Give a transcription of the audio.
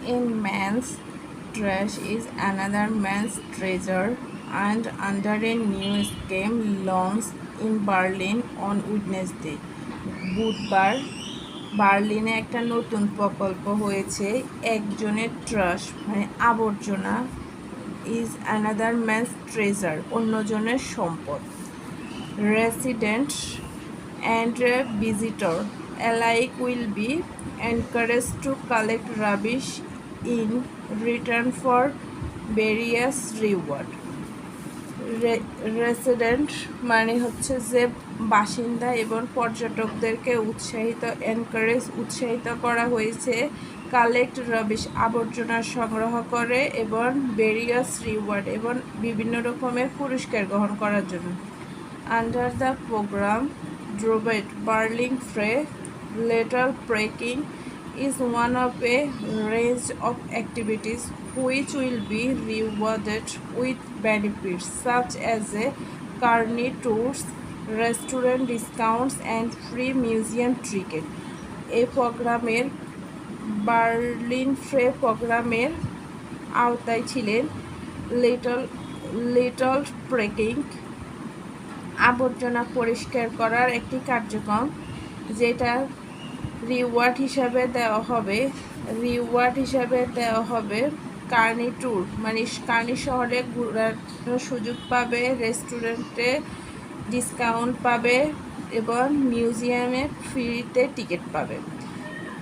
A man's trash is another man's treasure, and under a new scheme launched in Berlin on Wednesday, বুধবার বার্লিনে একটা নতুন প্রকল্প হয়েছে একজনের ট্রাশ মানে আবর্জনা ইজ অ্যানাদার ম্যানস ট্রেজার অন্যজনের সম্পদ residents and visitor alike will be encouraged to collect rubbish in return for various reward. Resident মানে হচ্ছে যে বাসিন্দা এবং পর্যটকদেরকে উৎসাহিত করা হয়েছে কালেক্ট রবিশ আবর্জনা সংগ্রহ করে এবং ভেরিয়াস রিওয়ার্ড এবং বিভিন্ন রকমের পুরস্কার গ্রহণ করার জন্য। Under the program, Drobet Berlin Free, litter picking is one of a range of activities which will be rewarded with benefits such as a carny tours, restaurant discounts and free museum ticket. এই প্রোগ্রামের Berlin ফ্রে প্রোগ্রামের আওতায় ছিলেন little প্রেকিং আবর্জনা পরিষ্কার করার একটি কার্যক্রম যেটা রিওয়ার্ড হিসাবে দেওয়া হবে কার্নি ট্যুর মানে কার্নি শহরে ঘোরার সুযোগ পাবে, রেস্টুরেন্টে ডিসকাউন্ট পাবে এবং মিউজিয়ামে ফ্রিতে টিকিট পাবে।